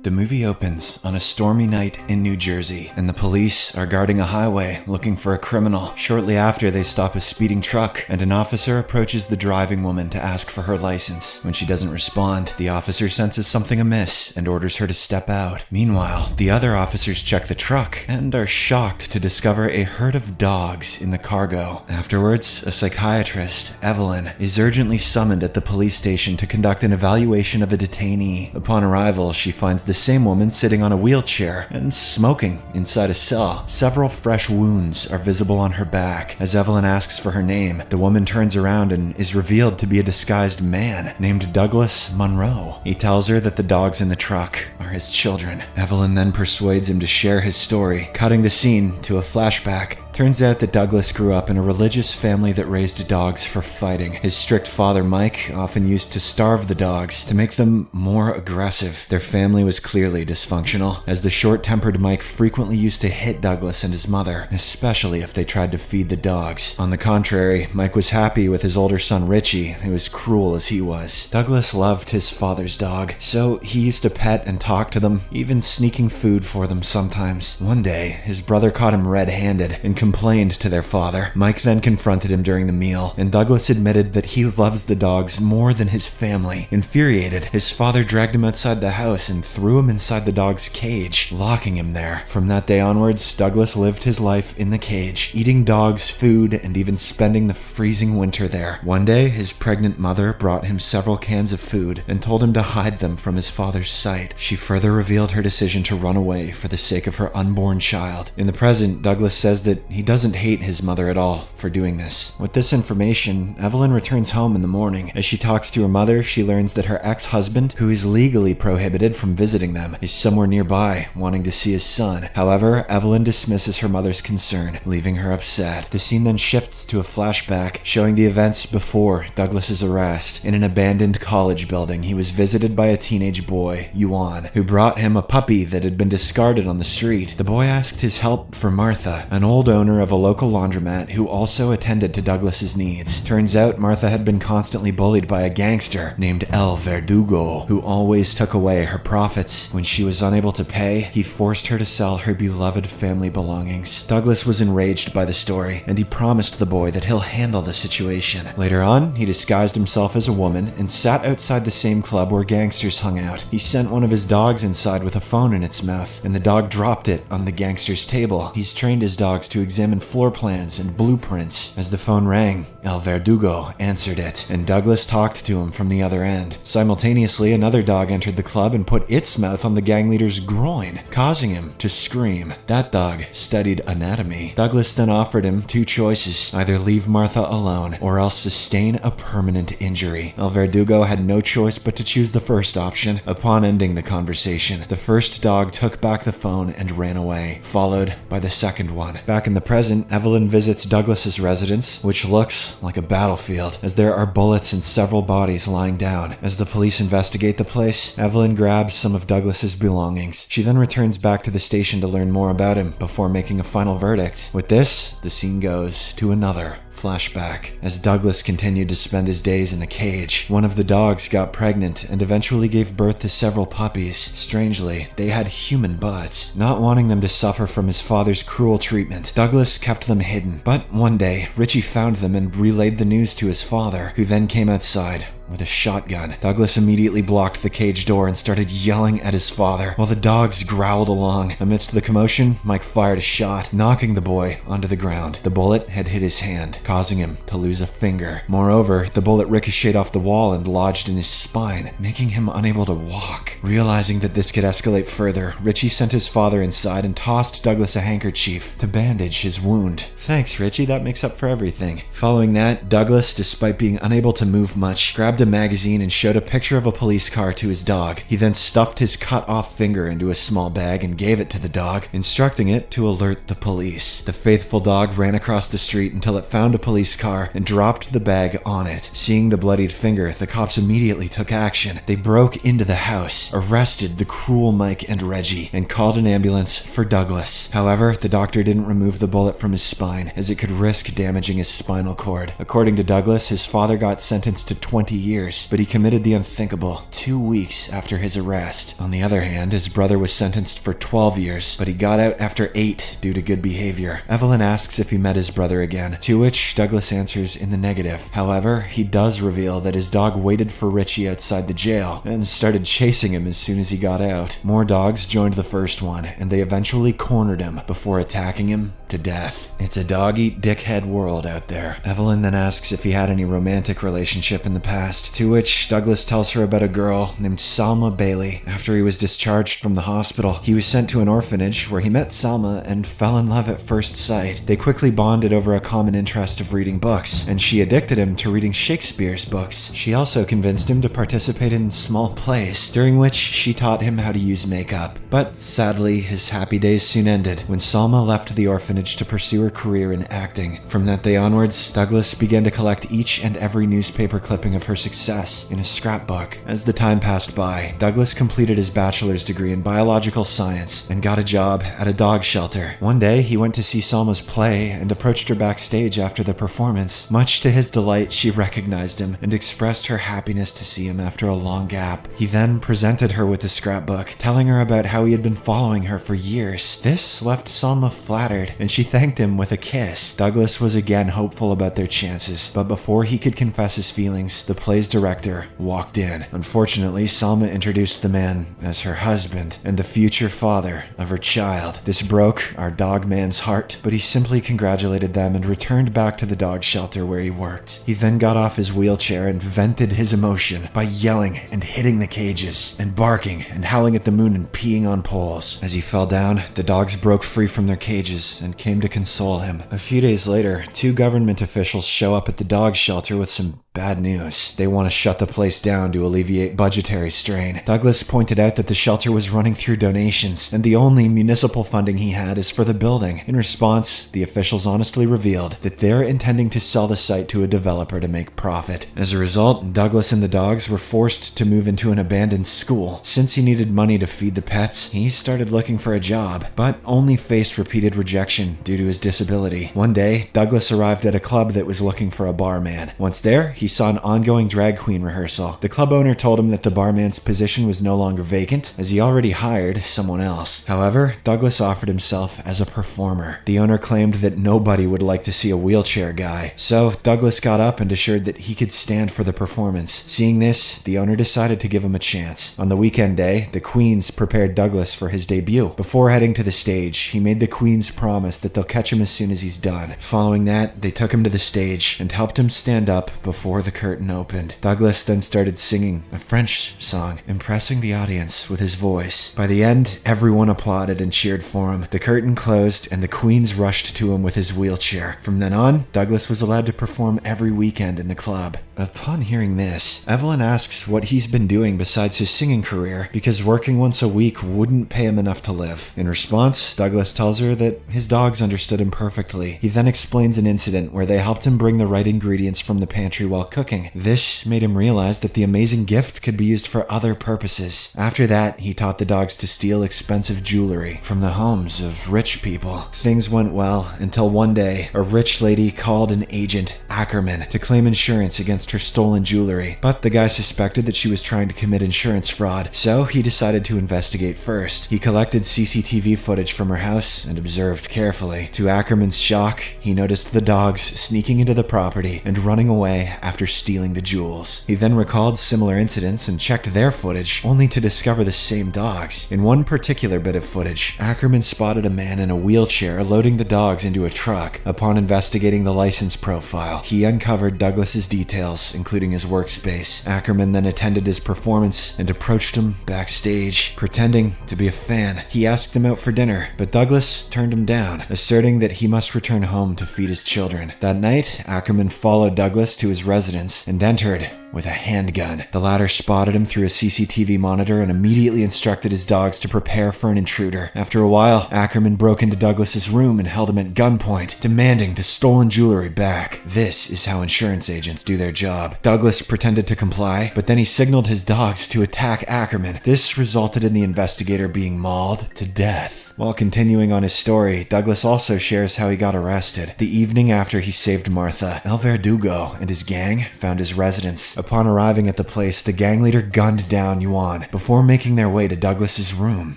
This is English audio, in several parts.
The movie opens on a stormy night in New Jersey, and the police are guarding a highway looking for a criminal. Shortly after, they stop a speeding truck, and an officer approaches the driving woman to ask for her license. When she doesn't respond, the officer senses something amiss and orders her to step out. Meanwhile, the other officers check the truck and are shocked to discover a herd of dogs in the cargo. Afterwards, a psychiatrist, Evelyn, is urgently summoned at the police station to conduct an evaluation of a detainee. Upon arrival, she finds the same woman sitting on a wheelchair and smoking inside a cell. Several fresh wounds are visible on her back. As Evelyn asks for her name, the woman turns around and is revealed to be a disguised man named Douglas Monroe. He tells her that the dogs in the truck are his children. Evelyn then persuades him to share his story, cutting the scene to a flashback. Turns out that Douglas grew up in a religious family that raised dogs for fighting. His strict father, Mike, often used to starve the dogs to make them more aggressive. Their family was clearly dysfunctional, as the short-tempered Mike frequently used to hit Douglas and his mother, especially if they tried to feed the dogs. On the contrary, Mike was happy with his older son, Richie, who was cruel as he was. Douglas loved his father's dog, so he used to pet and talk to them, even sneaking food for them sometimes. One day, his brother caught him red-handed and complained to their father. Mike then confronted him during the meal, and Douglas admitted that he loves the dogs more than his family. Infuriated, his father dragged him outside the house and threw him inside the dog's cage, locking him there. From that day onwards, Douglas lived his life in the cage, eating dogs' food and even spending the freezing winter there. One day, his pregnant mother brought him several cans of food and told him to hide them from his father's sight. She further revealed her decision to run away for the sake of her unborn child. In the present, Douglas says that he doesn't hate his mother at all for doing this. With this information, Evelyn returns home in the morning. As she talks to her mother, she learns that her ex-husband, who is legally prohibited from visiting them, is somewhere nearby, wanting to see his son. However, Evelyn dismisses her mother's concern, leaving her upset. The scene then shifts to a flashback, showing the events before Douglas's arrest. In an abandoned college building, he was visited by a teenage boy, Yuan, who brought him a puppy that had been discarded on the street. The boy asked his help for Martha, an old owner of a local laundromat who also attended to Douglas's needs. Turns out Martha had been constantly bullied by a gangster named El Verdugo, who always took away her profits. When she was unable to pay, he forced her to sell her beloved family belongings. Douglas was enraged by the story, and he promised the boy that he'll handle the situation. Later on, he disguised himself as a woman and sat outside the same club where gangsters hung out. He sent one of his dogs inside with a phone in its mouth, and the dog dropped it on the gangster's table. He's trained his dogs to examine floor plans and blueprints. As the phone rang, El Verdugo answered it, and Douglas talked to him from the other end. Simultaneously, another dog entered the club and put its mouth on the gang leader's groin, causing him to scream. That dog studied anatomy. Douglas then offered him two choices: either leave Martha alone or else sustain a permanent injury. El Verdugo had no choice but to choose the first option. Upon ending the conversation, the first dog took back the phone and ran away, followed by the second one. Back in the present, Evelyn visits Douglas's residence, which looks like a battlefield, as there are bullets and several bodies lying down. As the police investigate the place, Evelyn grabs some of Douglas's belongings. She then returns back to the station to learn more about him before making a final verdict. With this, the scene goes to another flashback. As Douglas continued to spend his days in a cage, one of the dogs got pregnant and eventually gave birth to several puppies. Strangely, they had human butts. Not wanting them to suffer from his father's cruel treatment, Douglas kept them hidden. But one day, Richie found them and relayed the news to his father, who then came outside with a shotgun. Douglas immediately blocked the cage door and started yelling at his father, while the dogs growled along. Amidst the commotion, Mike fired a shot, knocking the boy onto the ground. The bullet had hit his hand, causing him to lose a finger. Moreover, the bullet ricocheted off the wall and lodged in his spine, making him unable to walk. Realizing that this could escalate further, Richie sent his father inside and tossed Douglas a handkerchief to bandage his wound. "Thanks, Richie, that makes up for everything." Following that, Douglas, despite being unable to move much, grabbed a magazine and showed a picture of a police car to his dog. He then stuffed his cut-off finger into a small bag and gave it to the dog, instructing it to alert the police. The faithful dog ran across the street until it found a police car and dropped the bag on it. Seeing the bloodied finger, the cops immediately took action. They broke into the house, arrested the cruel Mike and Reggie, and called an ambulance for Douglas. However, the doctor didn't remove the bullet from his spine, as it could risk damaging his spinal cord. According to Douglas, his father got sentenced to 20 years years, but he committed the unthinkable 2 weeks after his arrest. On the other hand, his brother was sentenced for 12 years, but he got out after 8 due to good behavior. Evelyn asks if he met his brother again, to which Douglas answers in the negative. However, he does reveal that his dog waited for Richie outside the jail and started chasing him as soon as he got out. More dogs joined the first one, and they eventually cornered him before attacking him to death. It's a dog-eat-dickhead world out there. Evelyn then asks if he had any romantic relationship in the past, to which Douglas tells her about a girl named Salma Bailey. After he was discharged from the hospital, he was sent to an orphanage where he met Salma and fell in love at first sight. They quickly bonded over a common interest of reading books, and she addicted him to reading Shakespeare's books. She also convinced him to participate in small plays, during which she taught him how to use makeup. But sadly, his happy days soon ended when Salma left the orphanage to pursue her career in acting. From that day onwards, Douglas began to collect each and every newspaper clipping of her success in a scrapbook. As the time passed by, Douglas completed his bachelor's degree in biological science and got a job at a dog shelter. One day, he went to see Salma's play and approached her backstage after the performance. Much to his delight, she recognized him and expressed her happiness to see him after a long gap. He then presented her with the scrapbook, telling her about how he had been following her for years. This left Salma flattered, and she thanked him with a kiss. Douglas was again hopeful about their chances, but before he could confess his feelings, the play's director walked in. Unfortunately, Salma introduced the man as her husband and the future father of her child. This broke our Dogman's heart, but he simply congratulated them and returned back to the dog shelter where he worked. He then got off his wheelchair and vented his emotion by yelling and hitting the cages, and barking and howling at the moon and peeing on poles. As he fell down, the dogs broke free from their cages and came to console him. A few days later, 2 government officials show up at the dog shelter with some bad news. They want to shut the place down to alleviate budgetary strain. Douglas pointed out that the shelter was running through donations, and the only municipal funding he had is for the building. In response, the officials honestly revealed that they're intending to sell the site to a developer to make profit. As a result, Douglas and the dogs were forced to move into an abandoned school. Since he needed money to feed the pets, he started looking for a job, but only faced repeated rejection due to his disability. One day, Douglas arrived at a club that was looking for a barman. Once there, he saw an ongoing drag queen rehearsal. The club owner told him that the barman's position was no longer vacant, as he already hired someone else. However, Douglas offered himself as a performer. The owner claimed that nobody would like to see a wheelchair guy, so Douglas got up and assured that he could stand for the performance. Seeing this, the owner decided to give him a chance. On the weekend day, the Queens prepared Douglas for his debut. Before heading to the stage, he made the Queens promise that they'll catch him as soon as he's done. Following that, they took him to the stage and helped him stand up before the curtain opened. Douglas then started singing a French song, impressing the audience with his voice. By the end, everyone applauded and cheered for him. The curtain closed and the Queens rushed to him with his wheelchair. From then on, Douglas was allowed to perform every weekend in the club. Upon hearing this, Evelyn asks what he's been doing besides his singing career, because working once a week wouldn't pay him enough to live. In response, Douglas tells her that his dogs understood him perfectly. He then explains an incident where they helped him bring the right ingredients from the pantry while cooking. This made him realize that the amazing gift could be used for other purposes. After that, he taught the dogs to steal expensive jewelry from the homes of rich people. Things went well until one day, a rich lady called an agent, Ackerman, to claim insurance against her stolen jewelry. But the guy suspected that she was trying to commit insurance fraud, so he decided to investigate first. He collected CCTV footage from her house and observed carefully. To Ackerman's shock, he noticed the dogs sneaking into the property and running away after stealing the jewels. He then recalled similar incidents and checked their footage, only to discover the same dogs. In one particular bit of footage, Ackerman spotted a man in a wheelchair loading the dogs into a truck. Upon investigating the license profile, he uncovered Douglas's details, including his workspace. Ackerman then attended his performance and approached him backstage, pretending to be a fan. He asked him out for dinner, but Douglas turned him down, asserting that he must return home to feed his children. That night, Ackerman followed Douglas to his residence and entered with a handgun. The latter spotted him through a CCTV monitor and immediately instructed his dogs to prepare for an intruder. After a while, Ackerman broke into Douglas's room and held him at gunpoint, demanding the stolen jewelry back. This is how insurance agents do their job. Douglas pretended to comply, but then he signaled his dogs to attack Ackerman. This resulted in the investigator being mauled to death. While continuing on his story, Douglas also shares how he got arrested. The evening after he saved Martha, El Verdugo and his gang found his residence Upon arriving at the place, the gang leader gunned down Yuan before making their way to Douglas's room.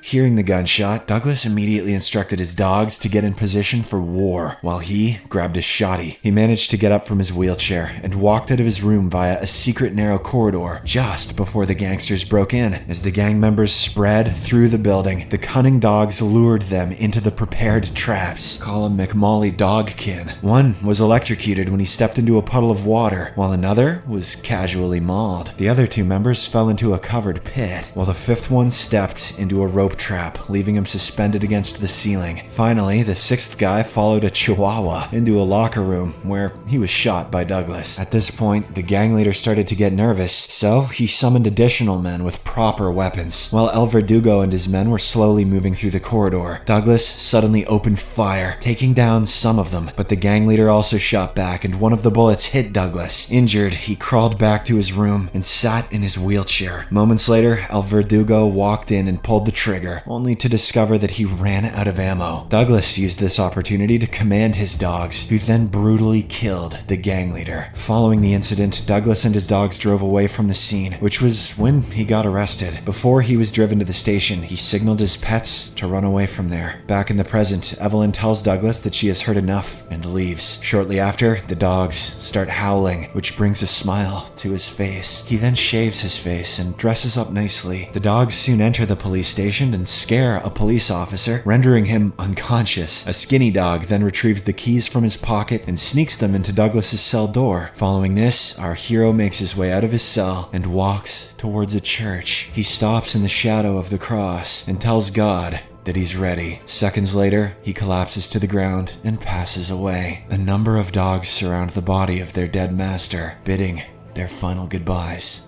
Hearing the gunshot, Douglas immediately instructed his dogs to get in position for war, while he grabbed a shotty. He managed to get up from his wheelchair and walked out of his room via a secret narrow corridor just before the gangsters broke in. As the gang members spread through the building, the cunning dogs lured them into the prepared traps. Call him McMolly Dogkin. One was electrocuted when he stepped into a puddle of water, while another was casually mauled. The other two members fell into a covered pit, while the fifth one stepped into a rope trap, leaving him suspended against the ceiling. Finally, the sixth guy followed a chihuahua into a locker room where he was shot by Douglas. At this point, the gang leader started to get nervous, so he summoned additional men with proper weapons. While El Verdugo and his men were slowly moving through the corridor, Douglas suddenly opened fire, taking down some of them, but the gang leader also shot back and one of the bullets hit Douglas. Injured, he crawled back to his room and sat in his wheelchair. Moments later, El Verdugo walked in and pulled the trigger, only to discover that he ran out of ammo. Douglas used this opportunity to command his dogs, who then brutally killed the gang leader. Following the incident, Douglas and his dogs drove away from the scene, which was when he got arrested. Before he was driven to the station, he signaled his pets to run away from there. Back in the present, Evelyn tells Douglas that she has heard enough and leaves. Shortly after, the dogs start howling, which brings a smile to his face. He then shaves his face and dresses up nicely. The dogs soon enter the police station and scare a police officer, rendering him unconscious. A skinny dog then retrieves the keys from his pocket and sneaks them into Douglas's cell door. Following this, our hero makes his way out of his cell and walks towards a church. He stops in the shadow of the cross and tells God that he's ready. Seconds later, he collapses to the ground and passes away. A number of dogs surround the body of their dead master, bidding their final goodbyes.